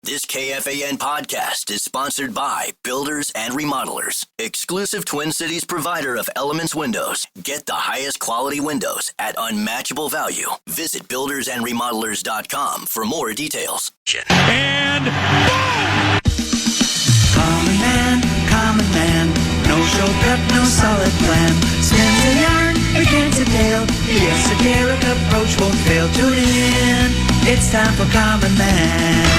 This KFAN podcast is sponsored by Builders and Remodelers, exclusive Twin Cities provider of Elements Windows. Get the highest quality windows at unmatchable value. Visit buildersandremodelers.com for more details. And boom! Common man, no shortcut, no solid plan. Spins a yarn, begins a tale. The esoteric approach won't fail. Tune in, it's time for Common Man.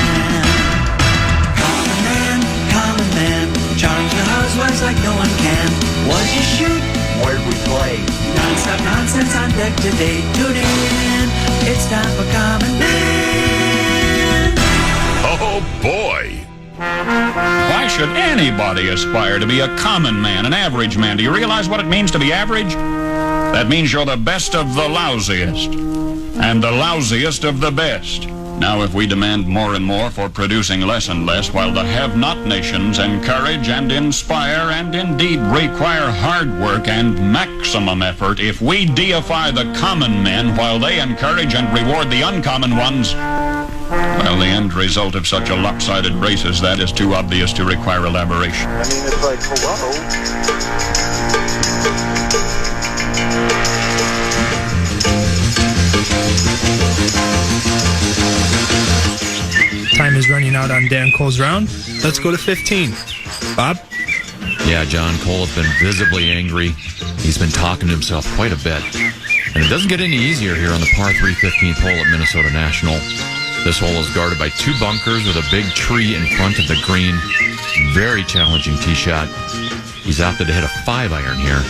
Common man, charms the housewives like no one can. What you shoot? Where'd we play? Non-stop nonsense on deck today. Tune in, it's time for Common Man. Oh boy! Why should anybody aspire to be a common man, an average man? Do you realize what it means to be average? That means you're the best of the lousiest, and the lousiest of the best. Now, if we demand more and more for producing less and less, while the have-not nations encourage and inspire and indeed require hard work and maximum effort, if we deify the common men while they encourage and reward the uncommon ones, well, the end result of such a lopsided race as that is too obvious to require elaboration. I mean, it's like, hello. Time is running out on Dan Cole's round. Let's go to 15. Bob? Yeah, John Cole has been visibly angry. He's been talking to himself quite a bit. And it doesn't get any easier here on the par 3 15th hole at Minnesota National. This hole is guarded by two bunkers with a big tree in front of the green. Very challenging tee shot. He's opted to hit a 5-iron here.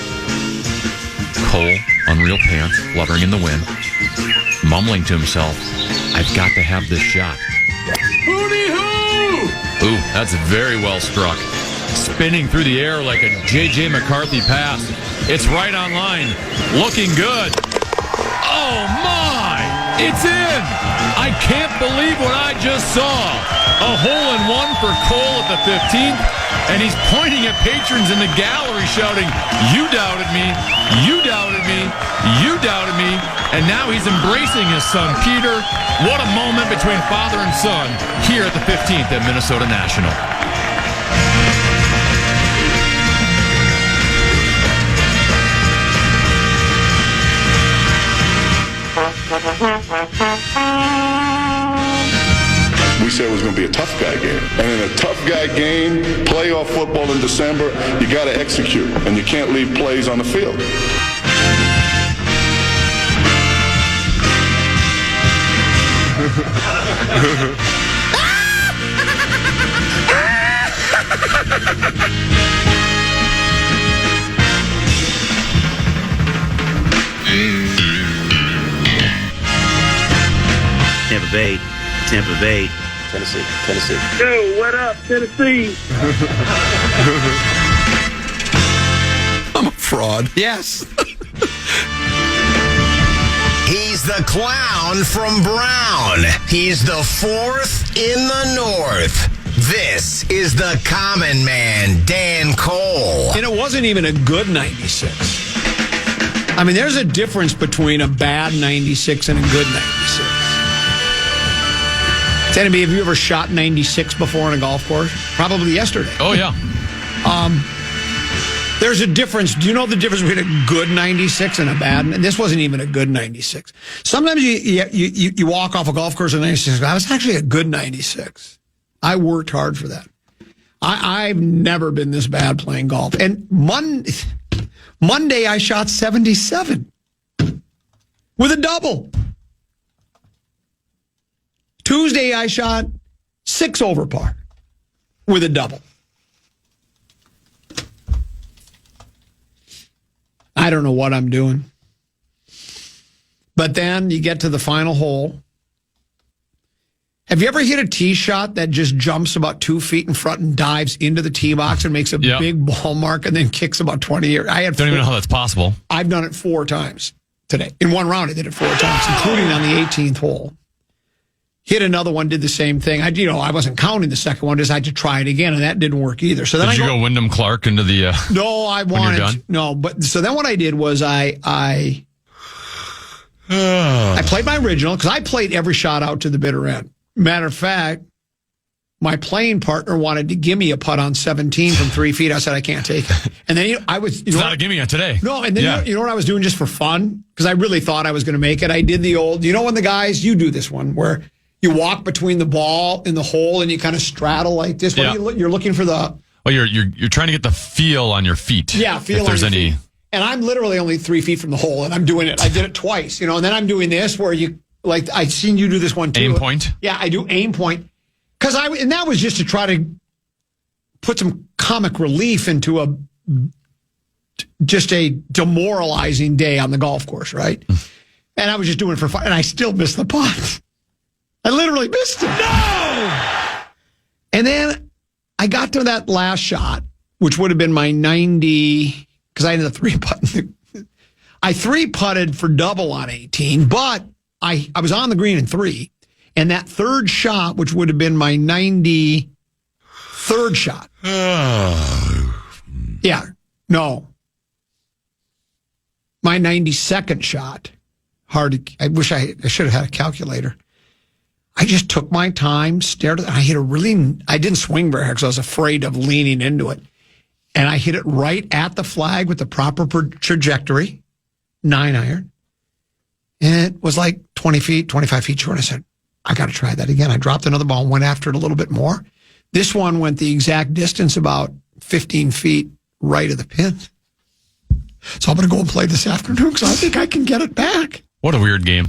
Cole, unreal pants, fluttering in the wind, mumbling to himself, I've got to have this shot. Hootie-hoo! Ooh, that's very well struck. Spinning through the air like a J.J. McCarthy pass. It's right on line. Looking good. Oh, my! It's in! I can't believe what I just saw. A hole-in-one for Cole at the 15th, and he's pointing at patrons in the gallery shouting, you doubted me, you doubted me, you doubted me, and now he's embracing his son, Peter. What a moment between father and son here at the 15th at Minnesota National. We said it was going to be a tough guy game. And in a tough guy game, playoff football in December, you got to execute. And you can't leave plays on the field. Tampa Bay. Tennessee. Yo, what up, Tennessee? I'm a fraud. Yes. He's the clown from Brown. He's the fourth in the North. This is the common man, Dan Cole. And it wasn't even a good 96. I mean, there's a difference between a bad 96 and a good 96. Have you ever shot 96 before on a golf course? Probably yesterday. Oh, yeah. There's a difference. Do you know the difference between a good 96 and a bad? And this wasn't even a good 96. Sometimes you walk off a golf course at 96. That was actually a good 96. I worked hard for that. I've never been this bad playing golf. And Monday I shot 77 with a double. Tuesday, I shot 6 over par with a double. I don't know what I'm doing. But then you get to the final hole. Have you ever hit a tee shot that just jumps about 2 feet in front and dives into the tee box and makes a big ball mark and then kicks about 20 yards? Don't even know how that's possible. I've done it 4 times today. In one round, I did it 4 times, including on the 18th hole. Hit another one, did the same thing. I wasn't counting the second one, just I had to try it again, and that didn't work either. So then did you go Wyndham Clark into the? No, I wanted no, but so then what I did was I played my original because I played every shot out to the bitter end. Matter of fact, my playing partner wanted to give me a putt on 17 from 3 feet. I said, I can't take it. And then I was... It's not a gimme on today. No, and then you know what I was doing just for fun? Because I really thought I was going to make it. I did the old... when the guys... You do this one where you walk between the ball and the hole and you kind of straddle like this. Yeah. You're looking for the... Well, you're trying to get the feel on your feet. Yeah, feel if there's on your any... feet. And I'm literally only 3 feet from the hole, and I'm doing it. I did it twice, and then I'm doing this where you... Like, I've seen you do this one, too. Aim point? Yeah, I do aim point. And that was just to try to put some comic relief into just a demoralizing day on the golf course, right? And I was just doing it for fun, and I still missed the putt. I literally missed it. No! And then I got to that last shot, which would have been my 90, because I ended up 3-putting. I 3-putted for double on 18, but I was on the green in 3. And that third shot, which would have been my 93rd shot. Yeah, no. My 92nd shot. I wish I should have had a calculator. I just took my time, stared at it, and I didn't swing very hard because I was afraid of leaning into it. And I hit it right at the flag with the proper trajectory, 9-iron. And it was like 25 feet short. I said, I got to try that again. I dropped another ball and went after it a little bit more. This one went the exact distance, about 15 feet right of the pin. So I'm going to go and play this afternoon because I think I can get it back. What a weird game.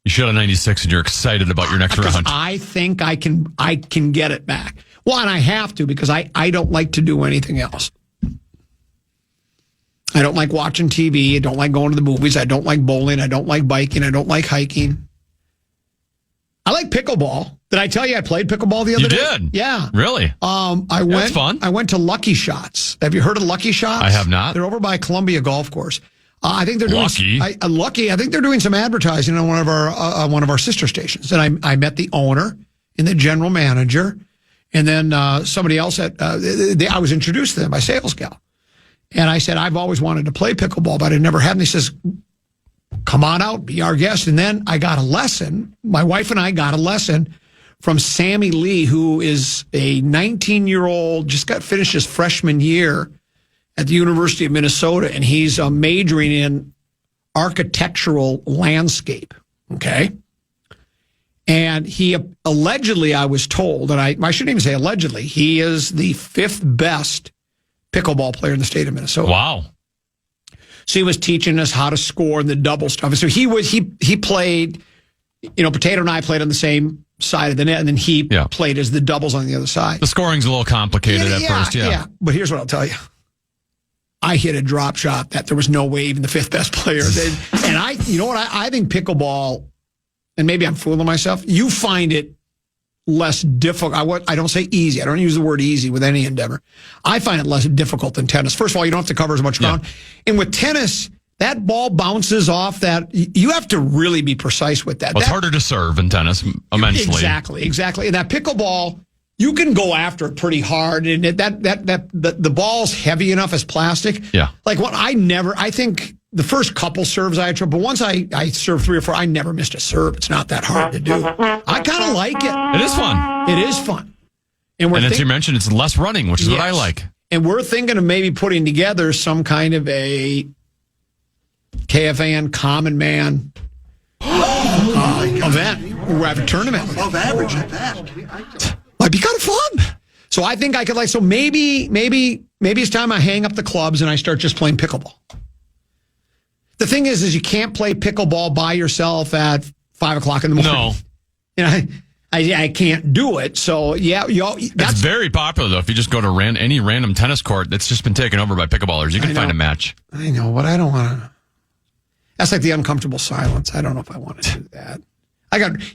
You shot a 96 and you're excited about your next round. I think I can get it back. Well, and I have to because I don't like to do anything else. I don't like watching TV. I don't like going to the movies. I don't like bowling. I don't like biking. I don't like hiking. I like pickleball. Did I tell you I played pickleball the other day? You did? Yeah. Really? That's fun. I went to Lucky Shots. Have you heard of Lucky Shots? I have not. They're over by Columbia Golf Course. I think they're doing Lucky. I think they're doing some advertising on one of our sister stations. And I met the owner and the general manager, and then somebody else I was introduced to them by sales gal. And I said, I've always wanted to play pickleball, but I never had. And he says, come on out, be our guest. And then I got a lesson. My wife and I got a lesson from Sammy Lee, who is a 19-year-old, just finished his freshman year at the University of Minnesota, and he's majoring in architectural landscape, okay? And he allegedly, I was told, and I shouldn't even say allegedly, he is the 5th best pickleball player in the state of Minnesota. Wow. So he was teaching us how to score and the double stuff. So he played, Potato and I played on the same side of the net, and then he played as the doubles on the other side. The scoring's a little complicated at first, Yeah, but here's what I'll tell you. I hit a drop shot that there was no way even the 5th best player did. And I think pickleball, and maybe I'm fooling myself, you find it less difficult. I don't say easy. I don't use the word easy with any endeavor. I find it less difficult than tennis. First of all, you don't have to cover as much ground. And with tennis, that ball bounces off that. You have to really be precise with that. Well, it's harder to serve in tennis, immensely. Exactly. And that pickleball, you can go after it pretty hard, and the ball's heavy enough as plastic. Yeah. Like I think the first couple serves I tried, but once I served 3 or 4, I never missed a serve. It's not that hard to do. I kind of like it. It is fun. It is fun. And as you mentioned, it's less running, which is what I like. And we're thinking of maybe putting together some kind of a KFAN Common Man event. We'll have a tournament. Above average at that. Might be kind of fun. So I think I could maybe it's time I hang up the clubs and I start just playing pickleball. The thing is you can't play pickleball by yourself at 5 o'clock in the morning. No. I can't do it. So that's very popular though. If you just go to any random tennis court that's just been taken over by pickleballers, you can find a match. I know, but I don't want to. That's like the uncomfortable silence. I don't know if I want to do that.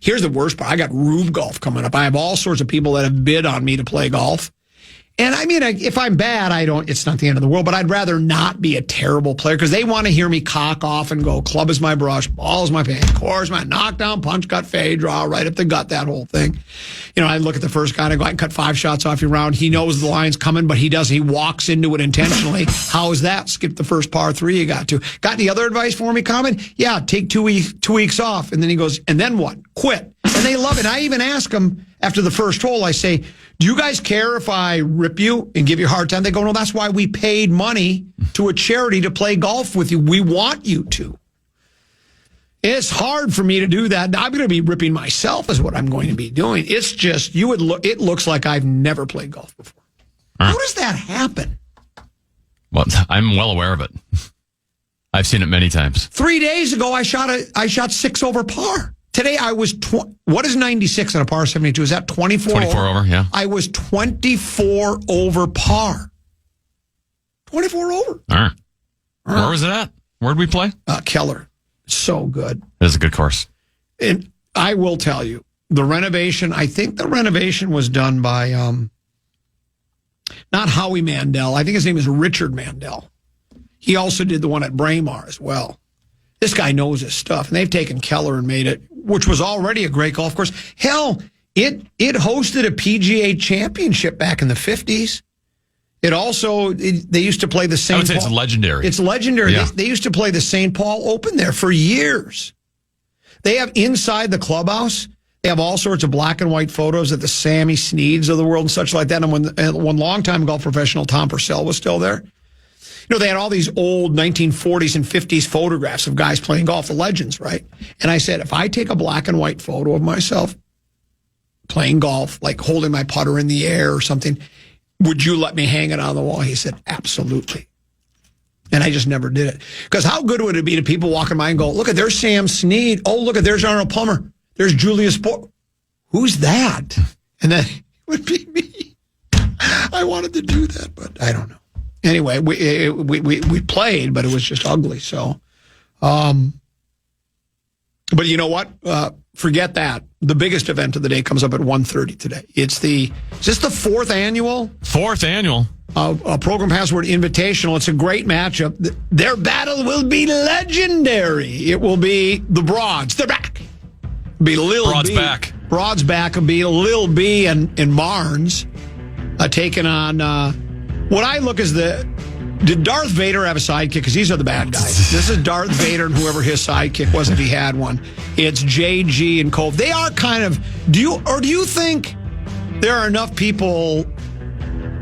Here's the worst part. I got Rube Golf coming up. I have all sorts of people that have bid on me to play golf. And I mean, if I'm bad, it's not the end of the world, but I'd rather not be a terrible player because they want to hear me cock off and go, club is my brush, ball is my paint, core is my knockdown, punch, cut, fade, draw, right up the gut, that whole thing. I look at the first guy and I go, I can cut 5 shots off your round. He knows the line's coming, but he doesn't. He walks into it intentionally. How is that? Skip the first par 3 you got to. Got any other advice for me, Common? Yeah, take 2 weeks off. And then he goes, and then what? Quit. And they love it. I even ask them after the first hole, I say, do you guys care if I rip you and give you a hard time? They go, no, that's why we paid money to a charity to play golf with you. We want you to. It's hard for me to do that. I'm going to be ripping myself is what I'm going to be doing. It's just, it looks like I've never played golf before. How does that happen? Well, I'm well aware of it. I've seen it many times. 3 days ago, I shot 6 over par. Today, I was, what is 96 on a par 72? Is that 24 over? 24 over, yeah. I was 24 over par. 24 over. All right. Where was it at? Where'd we play? Keller. So good. It is a good course. And I will tell you, the renovation, I think the renovation was done by, not Howie Mandel. I think his name is Richard Mandel. He also did the one at Braemar as well. This guy knows his stuff, and they've taken Keller and made it, which was already a great golf course. Hell, it hosted a PGA championship back in the 50s. It also, they used to play the St. I would say it's legendary. It's legendary. Yeah. They used to play the St. Paul Open there for years. They have inside the clubhouse, they have all sorts of black and white photos of the Sammy Sneads of the world and such like that. And when longtime golf professional Tom Purcell was still there, they had all these old 1940s and 50s photographs of guys playing golf, the legends, right? And I said, if I take a black and white photo of myself playing golf, like holding my putter in the air or something, would you let me hang it on the wall? He said, absolutely. And I just never did it. Because how good would it be to people walking by and go, look, there's Sam Snead. Oh, look, there's Arnold Plummer. There's Julius Bohr. Who's that? And then it would be me. I wanted to do that, but I don't know. Anyway, we played, but it was just ugly. So, but you know what? Forget that. The biggest event of the day comes up at 1:30 today. Is this the fourth annual? Fourth annual. Program Password Invitational. It's a great matchup. Their battle will be legendary. It will be the Broads. They're back. Be Lil Broads B. back. Broads back. It'll be Lil B and Barnes taking on what I look as did Darth Vader have a sidekick? Because these are the bad guys. This is Darth Vader and whoever his sidekick was if he had one. It's JG and Cove. They are kind of, do you think there are enough people,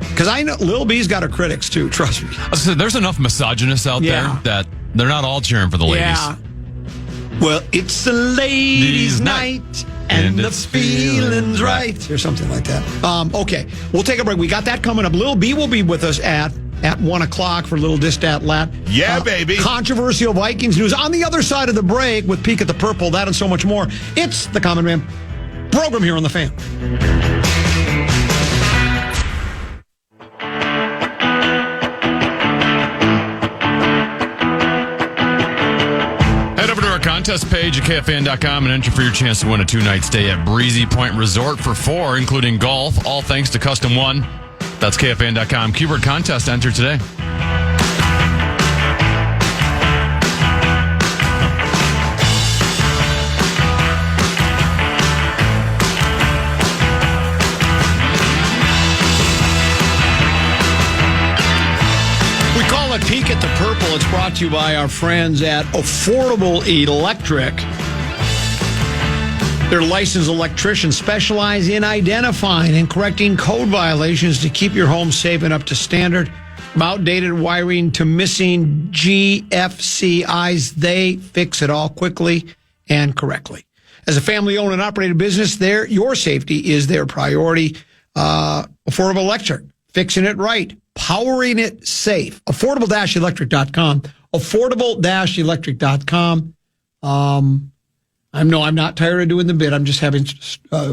because I know Lil B's got her critics too, trust me. There's enough misogynists out there that they're not all cheering for the ladies. Yeah. Well, it's a ladies' night. And the feeling's right. Or something like that. Okay, we'll take a break. We got that coming up. Lil B will be with us at 1 o'clock for a little Distat Lat. Yeah, baby. Controversial Vikings news. On the other side of the break with Peek at the Purple, that and so much more. It's the Common Man program here on The Fan. Contest page at KFAN.com and enter for your chance to win a 2-night stay at Breezy Point Resort for 4, including golf, all thanks to Custom One. That's KFAN.com. Keyword contest, enter today. Peek at the Purple. It's brought to you by our friends at Affordable Electric. Their licensed electricians specialize in identifying and correcting code violations to keep your home safe and up to standard. From outdated wiring to missing GFCIs, they fix it all quickly and correctly. As a family-owned and operated business, your safety is their priority. Affordable Electric, fixing it right. Powering it safe. Affordable-electric.com. Affordable-electric.com. I'm not tired of doing the bit. I'm just having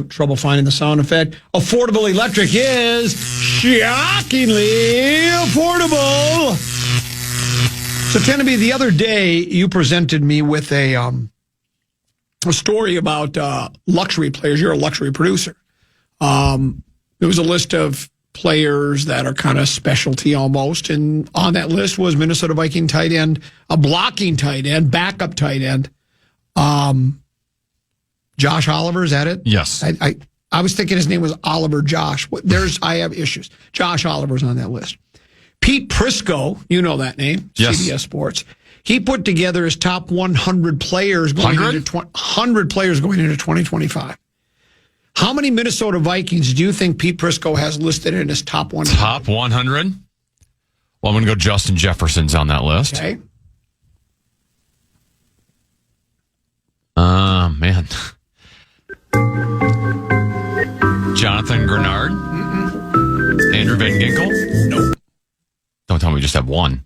trouble finding the sound effect. Affordable Electric is shockingly affordable. So, Teneby, the other day you presented me with a story about luxury players. You're a luxury producer. There was a list of players that are kind of specialty almost. And on that list was Minnesota Viking tight end, a blocking tight end, backup tight end. Josh Oliver, is that it? Yes. I was thinking his name was Oliver Josh. I have issues. Josh Oliver's on that list. Pete Prisco, you know that name, yes. CBS Sports. He put together his top 100 players going into 100 players going into 2025. How many Minnesota Vikings do you think Pete Prisco has listed in his top 100? Top 100? Well, I'm going to go Justin Jefferson's on that list. Okay. Man. Jonathan Grenard? Andrew Van Ginkel? Nope. Don't tell me we just have one.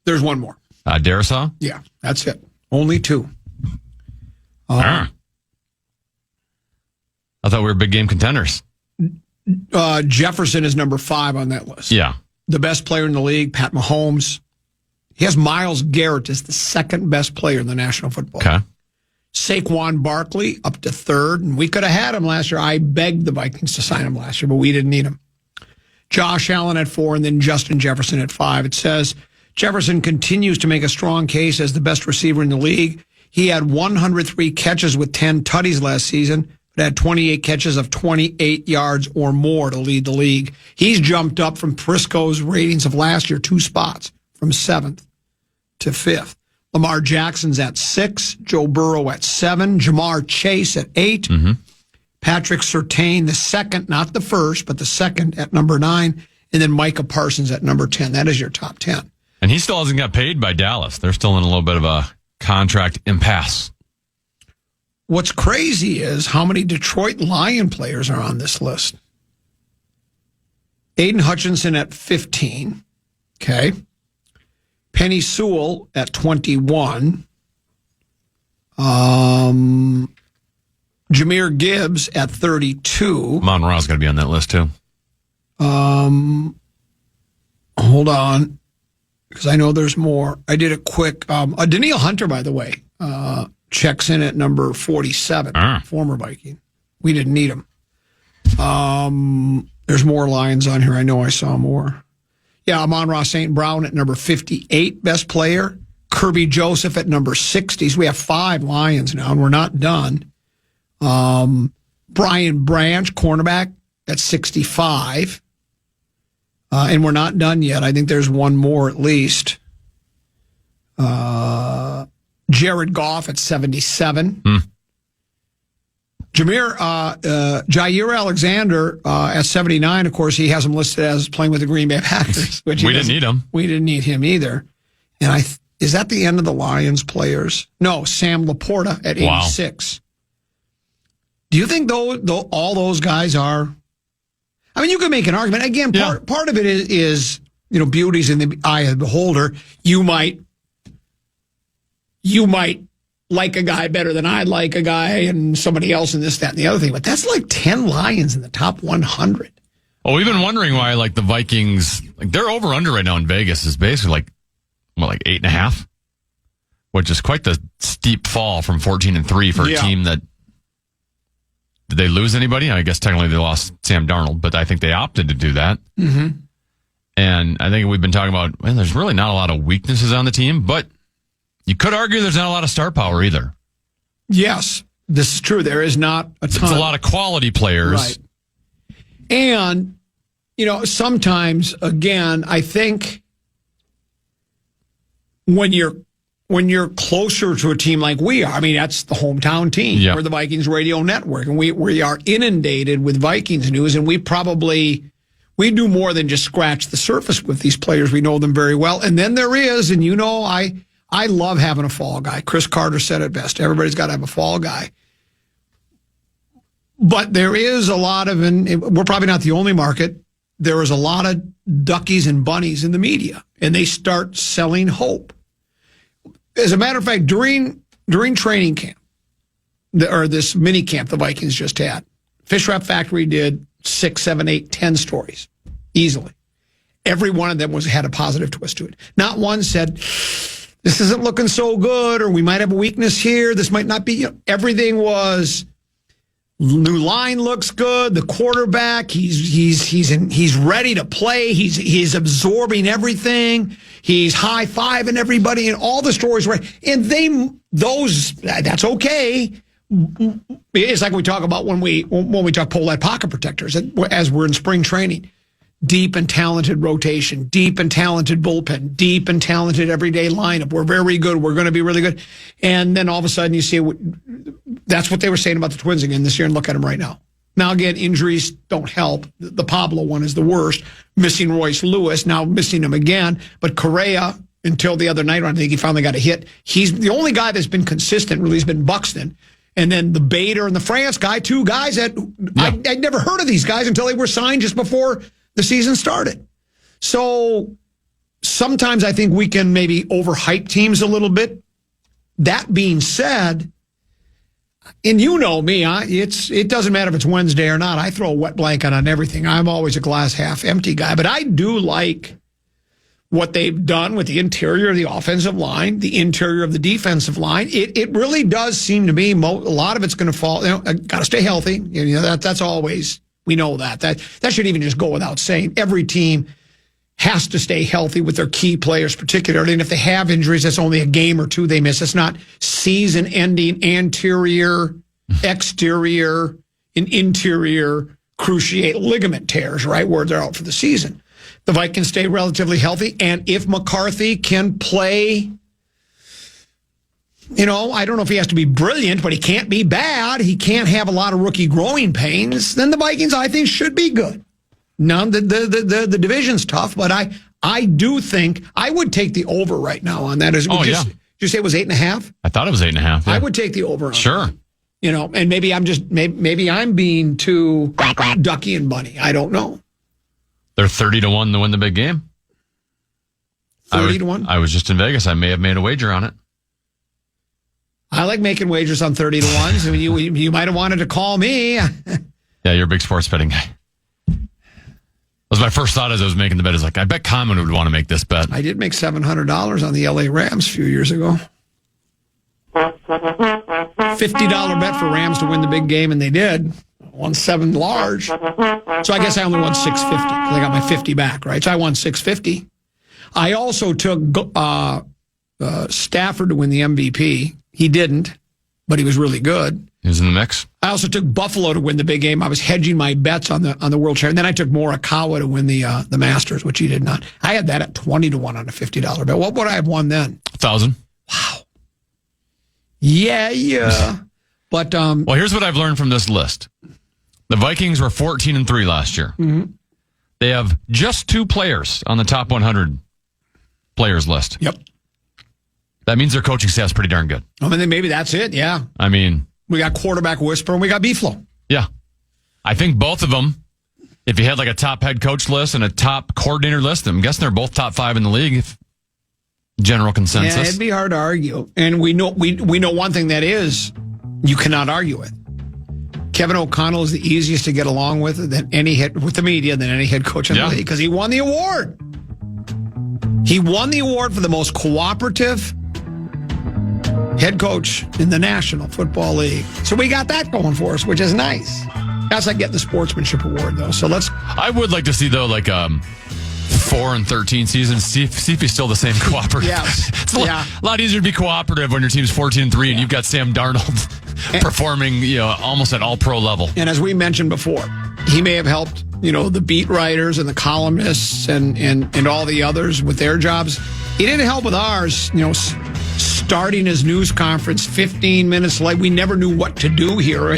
There's one more. Darisaw? Yeah, that's it. Only two. I thought we were big game contenders. Jefferson is number 5 on that list. Yeah. The best player in the league, Pat Mahomes. He has Myles Garrett as the second best player in the National Football League. Okay. Saquon Barkley up to 3rd, and we could have had him last year. I begged the Vikings to sign him last year, but we didn't need him. Josh Allen at 4, and then Justin Jefferson at 5. It says Jefferson continues to make a strong case as the best receiver in the league. He had 103 catches with 10 tutties last season, but had 28 catches of 28 yards or more to lead the league. He's jumped up from Prisco's ratings of last year 2 spots, from 7th to 5th. Lamar Jackson's at 6, Joe Burrow at 7, Jamar Chase at 8, Patrick Surtain the second, not the first, but the second at number 9, and then Micah Parsons at number 10. That is your top 10. And he still hasn't got paid by Dallas. They're still in a little bit of a contract impasse. What's crazy is how many Detroit Lion players are on this list. Aiden Hutchinson at 15. Okay. Penny Sewell at 21. Jahmyr Gibbs at 32. Monroe's got to be on that list, too. Hold on, because I know there's more. I did a quick. Daniil Hunter, by the way, checks in at number 47, former Viking. We didn't need him. There's more Lions on here. I know I saw more. Yeah, Amon-Ra St. Brown at number 58, best player. Kirby Joseph at number 60. So we have 5 Lions now, and we're not done. Brian Branch, cornerback, at 65. And we're not done yet. I think there's one more at least. Jared Goff at 77. Jair Alexander at 79. Of course, he has him listed as playing with the Green Bay Packers. Which we didn't need him. We didn't need him either. And is that the end of the Lions players? No, Sam Laporta at 86. Wow. Do you think all those guys are? I mean, you can make an argument. Again, part of it is beauty's in the eye of the beholder. You might like a guy better than I like a guy, and somebody else in this, that, and the other thing. But that's like 10 Lions in the top 100. Well, we've been wondering why, the Vikings, their over-under right now in Vegas is basically 8.5, which is quite the steep fall from 14-3 for a team that. Did they lose anybody? I guess technically they lost Sam Darnold, but I think they opted to do that. Mm-hmm. And I think we've been talking about, there's really not a lot of weaknesses on the team, but you could argue there's not a lot of star power either. Yes, this is true. There is not a ton. It's a lot of quality players. Right. And, sometimes, again, I think when you're closer to a team like we are, I mean, that's the hometown team. Yep. We're the Vikings radio network, and we are inundated with Vikings news, and we do more than just scratch the surface with these players. We know them very well. And then there is, and I love having a fall guy. Chris Carter said it best. Everybody's got to have a fall guy. But there is a lot of, and we're probably not the only market, there is a lot of duckies and bunnies in the media, and they start selling hope. As a matter of fact, during training camp, or this mini camp the Vikings just had, Fish Wrap Factory did 6, 7, 8, 10 stories easily. Every one of them had a positive twist to it. Not one said, this isn't looking so good, or we might have a weakness here. This might not be. Everything was, new line looks good. The quarterback, he's ready to play. He's absorbing everything. He's high-fiving everybody, and all the stories right. And that's okay. It's like we talk about when we talk Polet pocket protectors as we're in spring training. Deep and talented rotation, deep and talented bullpen, deep and talented everyday lineup. We're very good. We're going to be really good. And then all of a sudden you see that's what they were saying about the Twins again this year, and look at them right now. Now, again, injuries don't help. The Pablo one is the worst. Missing Royce Lewis, now missing him again. But Correa, until the other night, I think he finally got a hit. He's the only guy that's been consistent, really, has been Buxton. And then the Bader and the France guy, two guys that I'd never heard of these guys until they were signed just before the season started. So sometimes I think we can maybe overhype teams a little bit. That being said, and you know me, it doesn't matter if it's Wednesday or not. I throw a wet blanket on everything. I'm always a glass half empty guy. But I do like what they've done with the interior of the offensive line, the interior of the defensive line. It really does seem to me a lot of it's going to fall. Got to stay healthy. That's always, we know that. That should even just go without saying. Every team has to stay healthy with their key players, particularly. And if they have injuries, that's only a game or two they miss. It's not season-ending anterior, exterior, and interior cruciate ligament tears, right, where they're out for the season. The Vikings stay relatively healthy, and if McCarthy can play, I don't know if he has to be brilliant, but he can't be bad. He can't have a lot of rookie growing pains. Then the Vikings, I think, should be good. No, the division's tough, but I do think I would take the over right now on that. Did you say it was 8.5? I thought it was 8.5. Yeah. I would take the over. Sure. And maybe I'm being too ducky and bunny. I don't know. They're 30-1 to win the big game. 30-1? I was just in Vegas. I may have made a wager on it. I like making wagers on 30-1s. I mean, you might have wanted to call me. Yeah, you're a big sports betting guy. That was my first thought as I was making the bet. Is like, I bet Common would want to make this bet. I did make $700 on the LA Rams a few years ago. $50 bet for Rams to win the big game, and they did. Won 7 large. So I guess I only won $650 because I got my 50 back, right? So I won $650. I also took Stafford to win the MVP. He didn't, but he was really good. He was in the mix. I also took Buffalo to win the big game. I was hedging my bets on the World Championship. And then I took Morikawa to win the Masters, which he did not. I had that at 20-1 on a $50 bet. What would I have won then? 1,000. Wow. Yeah. But well, here's what I've learned from this list. The Vikings were 14-3 last year. Mm-hmm. They have just 2 players on the top 100 players list. Yep. That means their coaching staff's pretty darn good. I mean, maybe that's it. Yeah. I mean, we got quarterback whisper and we got B-Flow. Yeah. I think both of them, if you had like a top head coach list and a top coordinator list, I'm guessing they're both top 5 in the league. General consensus. Yeah, it'd be hard to argue. And we know one thing that is you cannot argue with. Kevin O'Connell is the easiest to get along with than any head with the media than any head coach in the league because he won the award. He won the award for the most cooperative head coach in the National Football League. So we got that going for us, which is nice. That's like getting the sportsmanship award, though. So I would like to see though, like 4-13 season. See if he's still the same cooperative. Yes. It's a lot easier to be cooperative when your team's 14-3 and you've got Sam Darnold performing, almost at all-pro level. And as we mentioned before, he may have helped, the beat writers and the columnists and all the others with their jobs. He didn't help with ours, starting his news conference 15 minutes late. We never knew what to do here.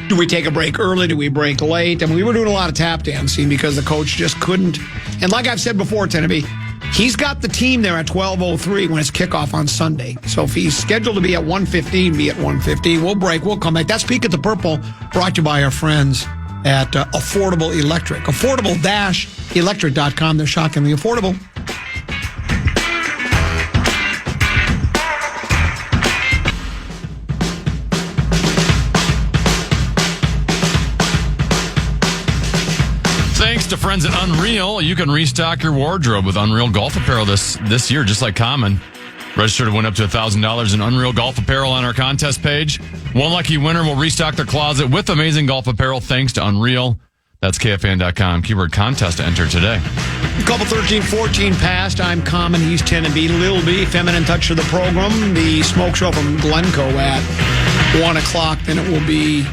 Do we take a break early? Do we break late? I mean, we were doing a lot of tap dancing because the coach just couldn't. And like I've said before, Tenneby, he's got the team there at 12:03 when it's kickoff on Sunday. So if he's scheduled to be at 1:15, be at 1:15. We'll break. We'll come back. That's Peek at the Purple, brought to you by our friends at Affordable Electric. Affordable-electric.com. They're shockingly affordable. Thanks to friends at Unreal, you can restock your wardrobe with Unreal Golf Apparel this year, just like Common. Register to win up to $1,000 in Unreal Golf Apparel on our contest page. One lucky winner will restock their closet with amazing golf apparel thanks to Unreal. That's KFAN.com. Keyword contest to enter today. Couple 13-14 past. I'm Common. He's 10 and B. Lil B, feminine touch of the program. The smoke show from Glencoe at 1 o'clock. Then it will be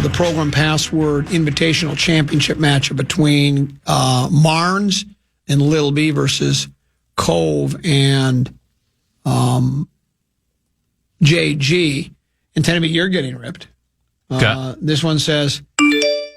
the program password invitational championship matchup between Marnes and Lil B versus Cove and JG. And Tenneby, you're getting ripped. Okay. This one says,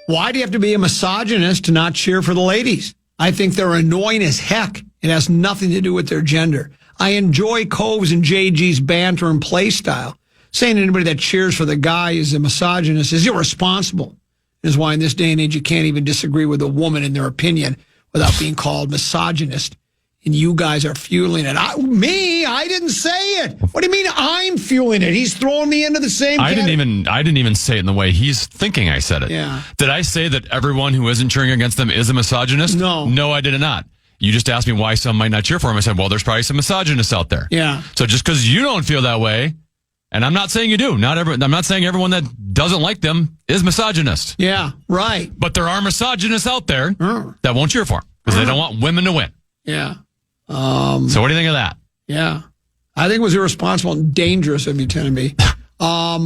Why do you have to be a misogynist to not cheer for the ladies? I think they're annoying as heck. It has nothing to do with their gender. I enjoy Cove's and JG's banter and play style. Saying anybody that cheers for the guy is a misogynist is irresponsible. Is why in this day and age you can't even disagree with a woman in their opinion without being called misogynist. And you guys are fueling it. I didn't say it. What do you mean I'm fueling it? He's throwing me into the same category. I didn't even say it in the way he's thinking I said it. Yeah. Did I say that everyone who isn't cheering against them is a misogynist? No. No, I did not. You just asked me why some might not cheer for him. I said, well, there's probably some misogynists out there. Yeah. So just because you don't feel that way, and I'm not saying you do. I'm not saying everyone that doesn't like them is misogynist. Yeah, right. But there are misogynists out there that won't cheer for him because they don't want women to win. Yeah. So what do you think of that? Yeah. I think it was irresponsible and dangerous of you, Tennessee. There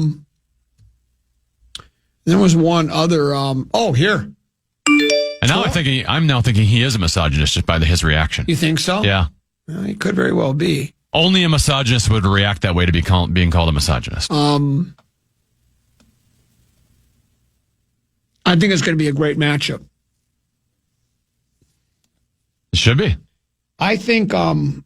was one other. Here. And now I'm now thinking he is a misogynist just by his reaction. You think so? Yeah. Well, he could very well be. Only a misogynist would react that way to being called a misogynist. I think it's going to be a great matchup. It should be. I think JG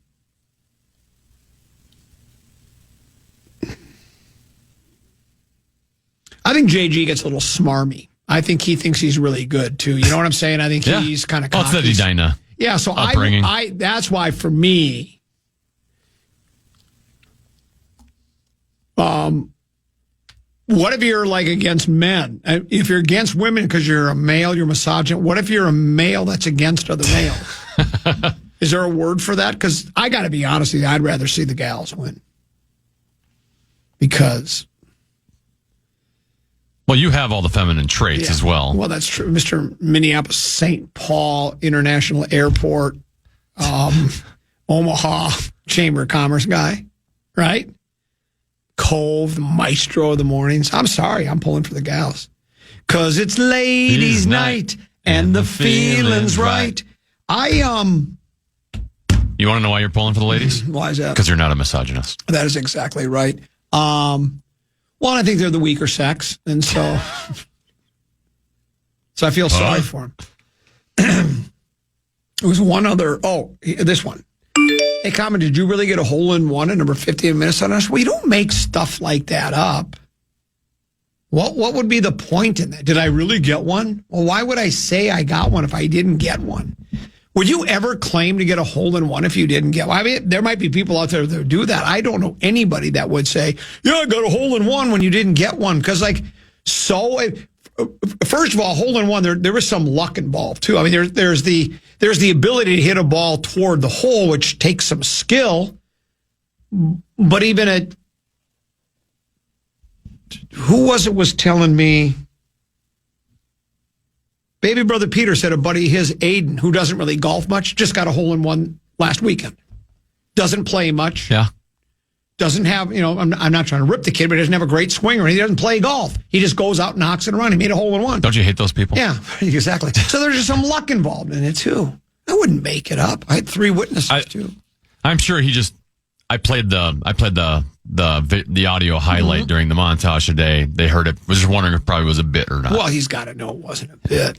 gets a little smarmy. I think he thinks he's really good too. You know what I'm saying? I think he's kind of cocky. Well, it's the Edina. Yeah, so upbringing. I that's why for me, what if you're like against men? If you're against women because you're a male, you're misogynist. What if you're a male that's against other males? Is there a word for that? Because I got to be honest with you, I'd rather see the gals win. Because. Well, you have all the feminine traits as well. Well, that's true. Mr. Minneapolis St. Paul International Airport, Omaha Chamber of Commerce guy, right? Cove, the maestro of the mornings. I'm sorry, I'm pulling for the gals. Because it's ladies' night and the feeling's right. You want to know why you're pulling for the ladies? Why is that? Because you're not a misogynist. That is exactly right. Well, I think they're the weaker sex, and so I feel sorry for them. There was one other. Oh, this one. Hey, Common, did you really get a hole-in-one at number 50 in Minnesota? Well, you don't make stuff like that up. What would be the point in that? Did I really get one? Well, why would I say I got one if I didn't get one? Would you ever claim to get a hole-in-one if you didn't get one? I mean, there might be people out there that do that. I don't know anybody that would say, yeah, I got a hole-in-one when you didn't get one. Because, first of all, hole-in-one, there is some luck involved, too. I mean, there's the ability to hit a ball toward the hole, which takes some skill. But even who was telling me? Baby brother Peter said a buddy of his, Aiden, who doesn't really golf much, just got a hole-in-one last weekend. Doesn't play much. Yeah. Doesn't have, I'm not trying to rip the kid, but he doesn't have a great swinger. He doesn't play golf. He just goes out and knocks it around. He made a hole-in-one. Don't you hate those people? Yeah, exactly. So there's just some luck involved in it, too. I wouldn't make it up. I had 3 witnesses, too. I'm sure I played the audio highlight during the montage today. They heard it. Was just wondering if it probably was a bit or not. Well, he's got to know it wasn't a bit.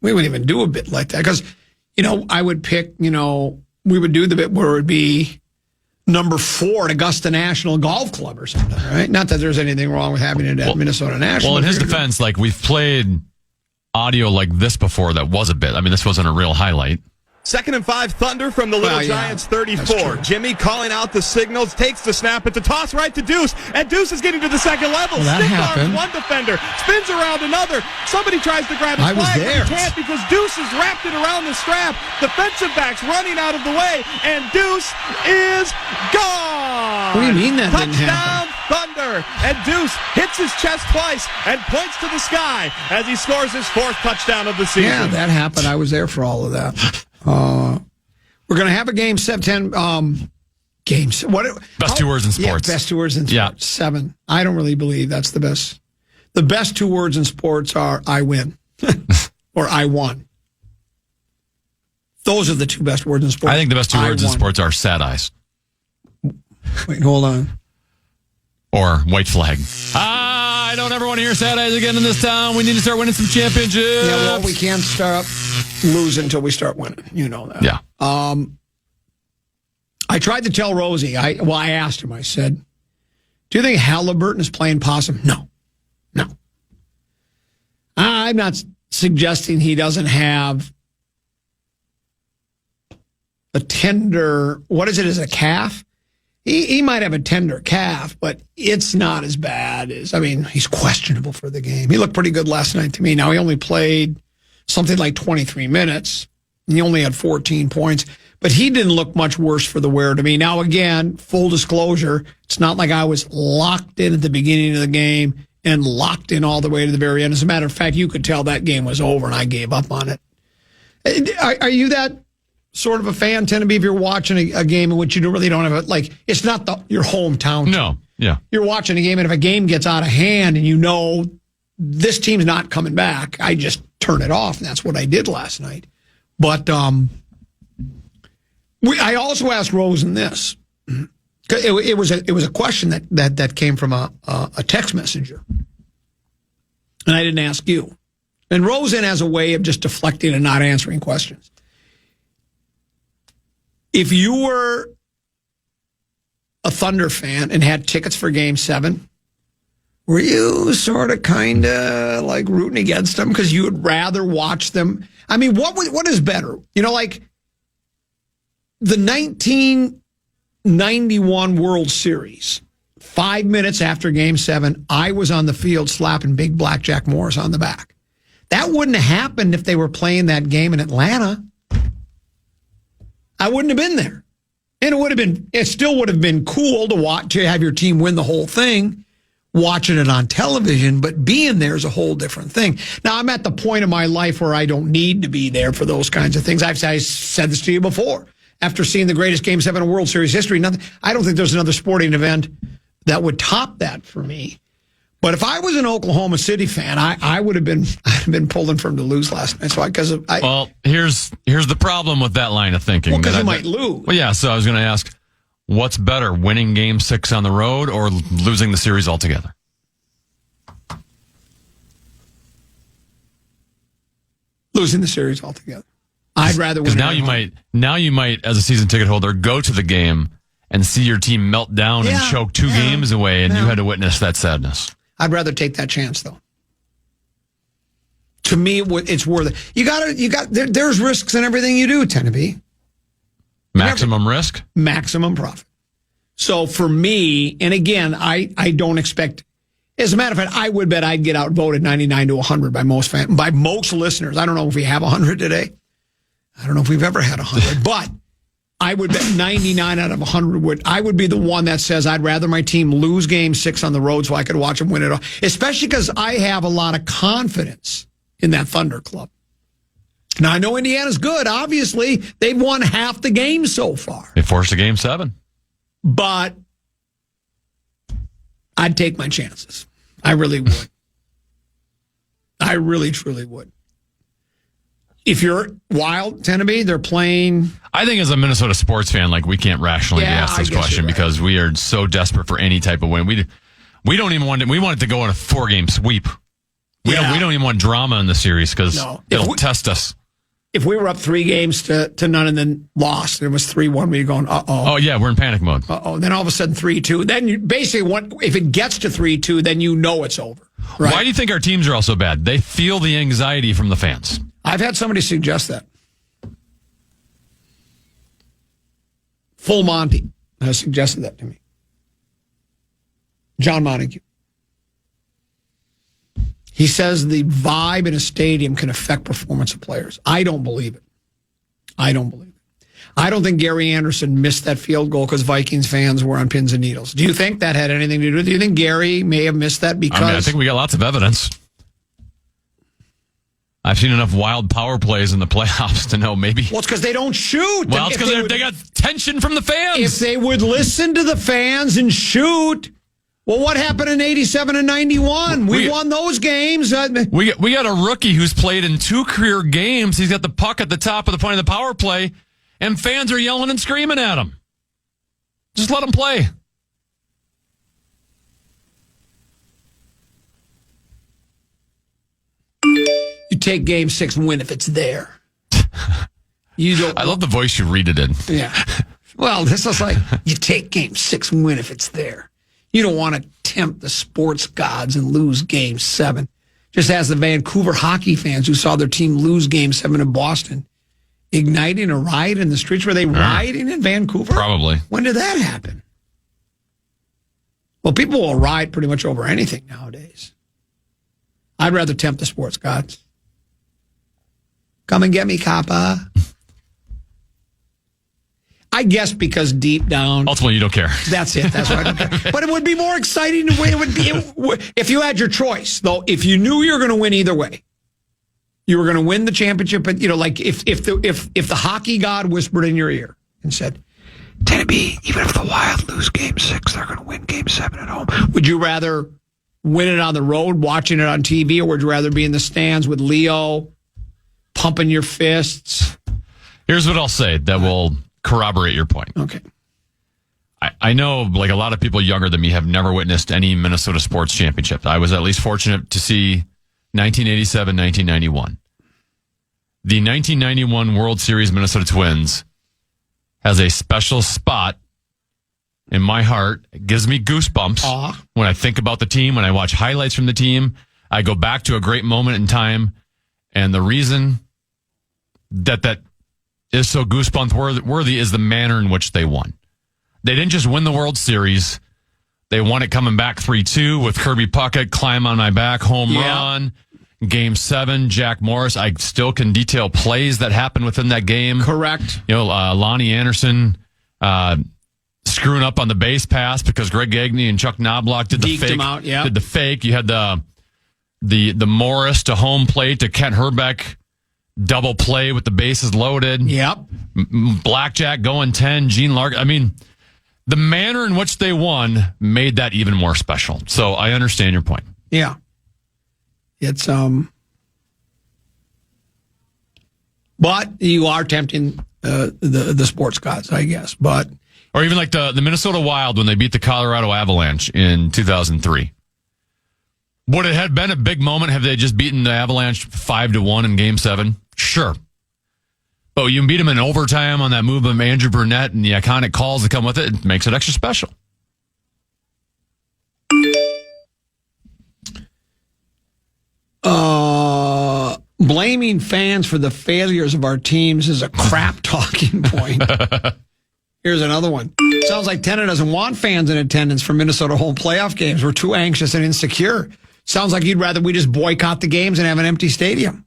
We wouldn't even do a bit like that because, I would pick, we would do the bit where it would be number 4 at Augusta National Golf Club or something, right? Not that there's anything wrong with having it at Minnesota National. Well, in his defense, we've played audio like this before that was a bit. I mean, this wasn't a real highlight. 2nd and 5, Thunder from the Little Giants 34. Jimmy calling out the signals, takes the snap. It's a toss right to Deuce, and Deuce is getting to the second level. Well, that happened. One defender, spins around another. Somebody tries to grab his flag, but he can't because Deuce has wrapped it around the strap. Defensive backs running out of the way, and Deuce is gone. What do you mean that didn't Touchdown, happen? Thunder, and Deuce hits his chest twice and points to the sky as he scores his 4th touchdown of the season. Yeah, that happened. I was there for all of that. We're going to have a game September. Games. Best 2 words in sports. Yeah, best 2 words in sports. 7. I don't really believe that's the best. The best 2 words in sports are I win or I won. Those are the 2 best words in sports. I think the best 2 words in sports are sad eyes. Wait, hold on. Or white flag. I I don't ever want to hear sad eyes again in this town. We need to start winning some championships. Yeah, well, we can't start losing until we start winning. You know that. Yeah. I tried to tell Rosie. I asked him. I said, "Do you think Halliburton is playing possum?" No. I'm not suggesting he doesn't have a tender. What is it? Is a calf? He might have a tender calf, but it's not as bad as. I mean, he's questionable for the game. He looked pretty good last night to me. Now he only played something like 23 minutes. He only had 14 points. But he didn't look much worse for the wear to me. Now, again, full disclosure, it's not like I was locked in at the beginning of the game and locked in all the way to the very end. As a matter of fact, you could tell that game was over and I gave up on it. Are you that sort of a fan, tend to be, if you're watching a game in which you really don't have it's not your hometown team. No, yeah. You're watching a game, and if a game gets out of hand and you know this team's not coming back, I just turn it off, and that's what I did last night. But I also asked Rosen this. It was a question that came from a text messenger, and I didn't ask you. And Rosen has a way of just deflecting and not answering questions. If you were a Thunder fan and had tickets for Game 7, were you sort of kind of like rooting against them because you would rather watch them? I mean, what is better? You know, like the 1991 World Series, 5 minutes after Game 7, I was on the field slapping Big Black Jack Morris on the back. That wouldn't have happened if they were playing that game in Atlanta. I wouldn't have been there. And it still would have been cool to have your team win the whole thing, watching it on television, but being there is a whole different thing. Now, I'm at the point of my life where I don't need to be there for those kinds of things. I said this to you before. After seeing the greatest Game 7 in World Series history, I don't think there's another sporting event that would top that for me. But if I was an Oklahoma City fan, I would have been pulling for him to lose last night. Well, here's the problem with that line of thinking. Well, because you might lose. Well, yeah. So I was going to ask, what's better, winning Game 6 on the road or losing the series altogether? Losing the series altogether. I'd rather win. Because now you might, as a season ticket holder, go to the game and see your team melt down and choke two games away, and you had to witness that sadness. I'd rather take that chance, though. To me, it's worth it. There's risks in everything you do, tend to be. Maximum risk? Maximum profit. So for me, and again, I don't expect, as a matter of fact, I would bet I'd get outvoted 99 to 100 by most listeners. I don't know if we have 100 today. I don't know if we've ever had 100, but I would bet 99 out of 100 I would be the one that says I'd rather my team lose Game 6 on the road so I could watch them win it all. Especially because I have a lot of confidence in that Thunder club. Now, I know Indiana's good. Obviously, they've won half the game so far. They forced a Game 7. But I'd take my chances. I really would. I really, truly would. If you're Wild, Tennessee, they're playing. I think as a Minnesota sports fan, we can't rationally ask this question because we are so desperate for any type of win. We don't even want it. We want it to go on a 4-game sweep. We don't even want drama in the series because it'll test us. If we were up 3 games to none and then lost, and it was 3-1, we'd going, uh-oh. Oh, yeah, we're in panic mode. Uh-oh. Then all of a sudden 3-2. Then you basically if it gets to 3-2, then you know it's over. Right? Why do you think our teams are all so bad? They feel the anxiety from the fans. I've had somebody suggest that. Full Monty has suggested that to me. John Montague. He says the vibe in a stadium can affect performance of players. I don't believe it. I don't think Gary Anderson missed that field goal because Vikings fans were on pins and needles. Do you think that had anything to do with it? Do you think Gary may have missed that because... I think we got lots of evidence. I've seen enough wild power plays in the playoffs to know maybe... Well, it's because they don't shoot. Well, it's because they got tension from the fans. If they would listen to the fans and shoot... Well, what happened in 87 and 91? We won those games. We got a rookie who's played in 2 career games. He's got the puck at the top of the point of the power play, and fans are yelling and screaming at him. Just let him play. You take Game 6 and win if it's there. You don't. I love the voice you read it in. Yeah. Well, this is like, you take Game 6 and win if it's there. You don't want to tempt the sports gods and lose Game 7. Just as the Vancouver hockey fans who saw their team lose Game 7 in Boston, igniting a riot in the streets. Were they rioting in Vancouver? Probably. When did that happen? Well, people will riot pretty much over anything nowadays. I'd rather tempt the sports gods. Come and get me, Kappa. I guess because deep down... Ultimately, you don't care. That's it. That's why I don't care. But it would be more exciting the way it would be if you had your choice, though. If you knew you were going to win either way, you were going to win the championship. But like if the hockey god whispered in your ear and said, "Tennessee, even if the Wild lose Game 6, they're going to win Game 7 at home." Would you rather win it on the road, watching it on TV, or would you rather be in the stands with Leo, pumping your fists? Here's what I'll say that will corroborate your point. Okay. I know, like a lot of people younger than me have never witnessed any Minnesota sports championship. I was at least fortunate to see 1987, 1991. The 1991 World Series Minnesota Twins has a special spot in my heart. It gives me goosebumps when I think about the team, when I watch highlights from the team. I go back to a great moment in time. And the reason that is so goosebump worthy is the manner in which they won. They didn't just win the World Series. They won it coming back 3-2 with Kirby Puckett, climb on my back, home run. Game 7, Jack Morris. I still can detail plays that happened within that game. Correct. You know, Lonnie Anderson screwing up on the base pass because Greg Gagne and Chuck Knobloch did the Deked fake. him out, yeah. Did the fake. You had the Morris to home plate to Kent Herbeck double play with the bases loaded. Yep. Blackjack going 10. Gene Lark. I mean, the manner in which they won made that even more special. So I understand your point. Yeah. It's but you are tempting the sports gods, I guess. But or even like the Minnesota Wild when they beat the Colorado Avalanche in 2003. Would it have been a big moment have they just beaten the Avalanche 5-1 in Game 7? Sure. But you beat them in overtime on that move of Andrew Burnett and the iconic calls that come with it. It makes it extra special. Blaming fans for the failures of our teams is a crap talking point. Here's another one. Sounds like Tena doesn't want fans in attendance for Minnesota home playoff games. We're too anxious and insecure. Sounds like you'd rather we just boycott the games and have an empty stadium.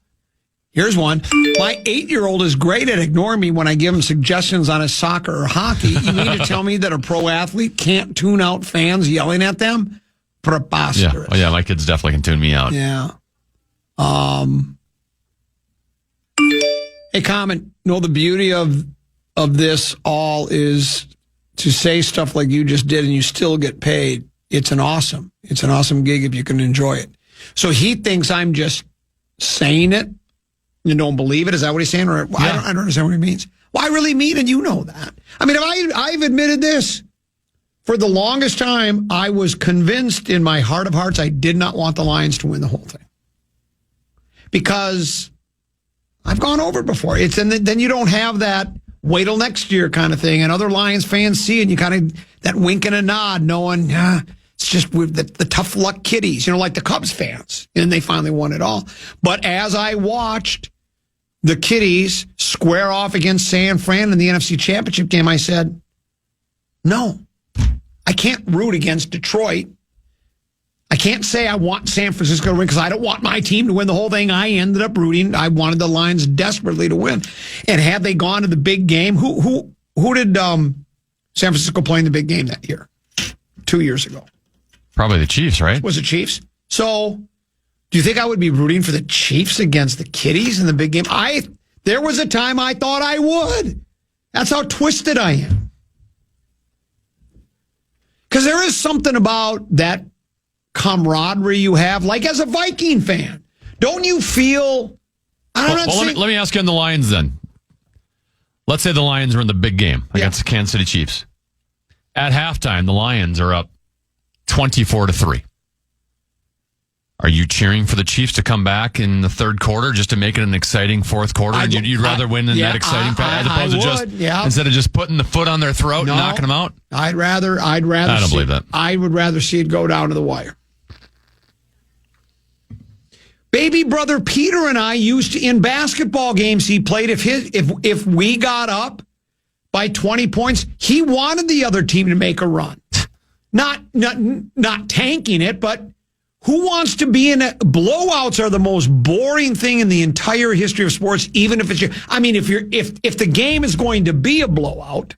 Here's one. My 8-year-old is great at ignoring me when I give him suggestions on his soccer or hockey. You mean to tell me that a pro athlete can't tune out fans yelling at them? Preposterous. Yeah, my kids definitely can tune me out. Yeah. Hey, comment. No, the beauty of this all is to say stuff like you just did and you still get paid. It's an awesome gig if you can enjoy it. So he thinks I'm just saying it and don't believe it. Is that what he's saying? Or I don't understand what he means. Well, I really mean, and you know that. I mean, I've admitted this. For the longest time, I was convinced in my heart of hearts I did not want the Lions to win the whole thing. Because I've gone over it before. Then you don't have that wait till next year kind of thing. And other Lions fans see it, and you kind of, that wink and a nod, knowing, it's just the tough luck kiddies, like the Cubs fans. And they finally won it all. But as I watched the kiddies square off against San Fran in the NFC Championship game, I said, no, I can't root against Detroit. I can't say I want San Francisco to win because I don't want my team to win the whole thing. I ended up rooting. I wanted the Lions desperately to win. And had they gone to the big game, who did San Francisco play in the big game that year? 2 years ago. Probably the Chiefs, right? Was it Chiefs? So, do you think I would be rooting for the Chiefs against the Kitties in the big game? There was a time I thought I would. That's how twisted I am. Because there is something about that camaraderie you have, like as a Viking fan. Don't you feel... Let me ask you on the Lions then. Let's say the Lions are in the big game against the Kansas City Chiefs. At halftime, the Lions are up 24-3. Are you cheering for the Chiefs to come back in the third quarter just to make it an exciting fourth quarter? And you'd rather win in that exciting as opposed to instead of just putting the foot on their throat and knocking them out? I don't believe that. I would rather see it go down to the wire. Baby brother Peter and I used to, in basketball games he played, if we got up by 20 points, he wanted the other team to make a run. Not tanking it, but who wants to be in it? Blowouts are the most boring thing in the entire history of sports, even if it's if the game is going to be a blowout,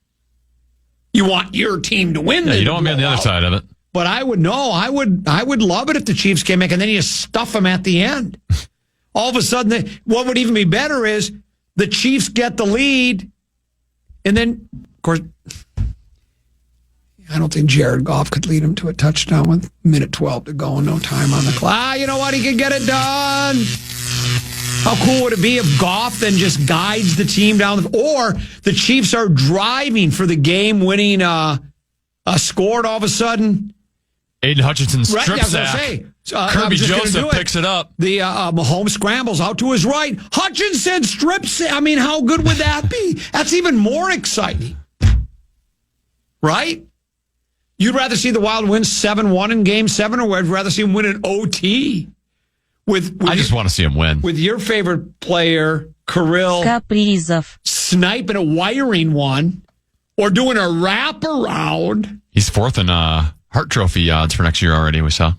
you want your team to win. Yeah, you don't want to be on the other side of it. But I would love it if the Chiefs came back and then you stuff them at the end. All of a sudden, what would even be better is the Chiefs get the lead, and then, of course, I don't think Jared Goff could lead him to a touchdown with minute 12 to go and no time on the clock. You know what? He could get it done. How cool would it be if Goff then just guides the team down, or the Chiefs are driving for the game-winning score, and all of a sudden, Aiden Hutchinson strip sack. Kirby Joseph picks it up. The Mahomes scrambles out to his right. Hutchinson strip sack. I mean, how good would that be? That's even more exciting, right? You'd rather see the Wild win 7-1 in Game 7, or would you rather see them win in OT? I just want to see him win. With your favorite player, Kirill, sniping a wiring one, or doing a wraparound. He's fourth in Hart Trophy odds for next year already, we saw.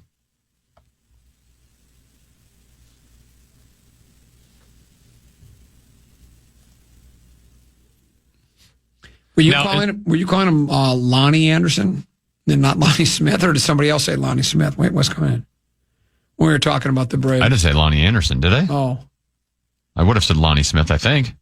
Were you calling him Lonnie Anderson? And not Lonnie Smith, or did somebody else say Lonnie Smith? Wait, what's going on? We were talking about the Braves. I didn't say Lonnie Anderson, did I? Oh. I would have said Lonnie Smith, I think.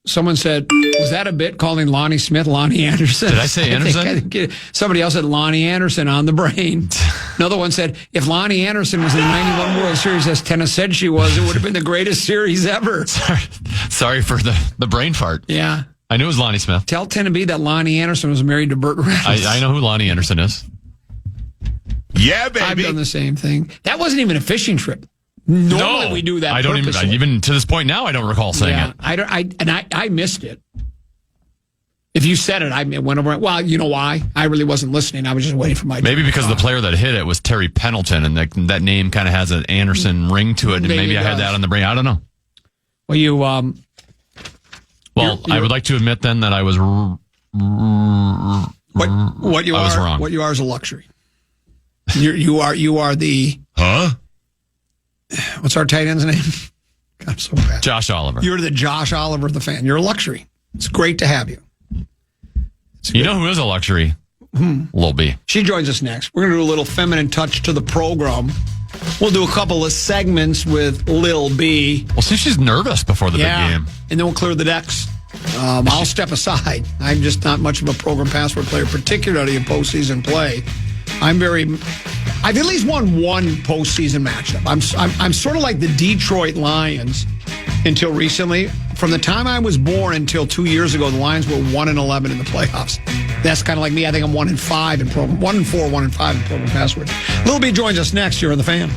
Someone said, was that a bit calling Lonnie Smith Lonnie Anderson? Did I say Anderson? I think somebody else said Lonnie Anderson on the brain. Another one said, if Lonnie Anderson was in the 91 World Series as Tennis said she was, it would have been the greatest series ever. Sorry for the brain fart. Yeah. I knew it was Lonnie Smith. Tell Tenneby that Lonnie Anderson was married to Burt Reynolds. I know who Lonnie Anderson is. Yeah, baby. I've done the same thing. That wasn't even a fishing trip. Normally we do that. I don't even to this point now. I don't recall saying it. I missed it. If you said it, I went over. Well, you know why? I really wasn't listening. I was just waiting for my. Maybe because the player that hit it was Terry Pendleton, and that name kind of has an Anderson ring to it. And maybe I had that on the brain. I don't know. Well, you. Well, I would like to admit then that I was. What you I was are wrong. What you are is a luxury. You are the. Huh? What's our tight end's name? God, I'm so bad. Josh Oliver. You're the Josh Oliver of the fan. You're a luxury. It's great to have you. You know who is a luxury? Lil B. She joins us next. We're going to do a little feminine touch to the program. We'll do a couple of segments with Lil B. Well, see, she's nervous before the big game. And then we'll clear the decks. I'll step aside. I'm just not much of a program password player, particularly in postseason play. I've at least won one postseason matchup. I'm sort of like the Detroit Lions until recently. From the time I was born until 2 years ago, the Lions were 1-11 in the playoffs. That's kind of like me. I think I'm 1-5 in program, 1-4, 1-5 in program password. Lil B joins us next here on The Fan.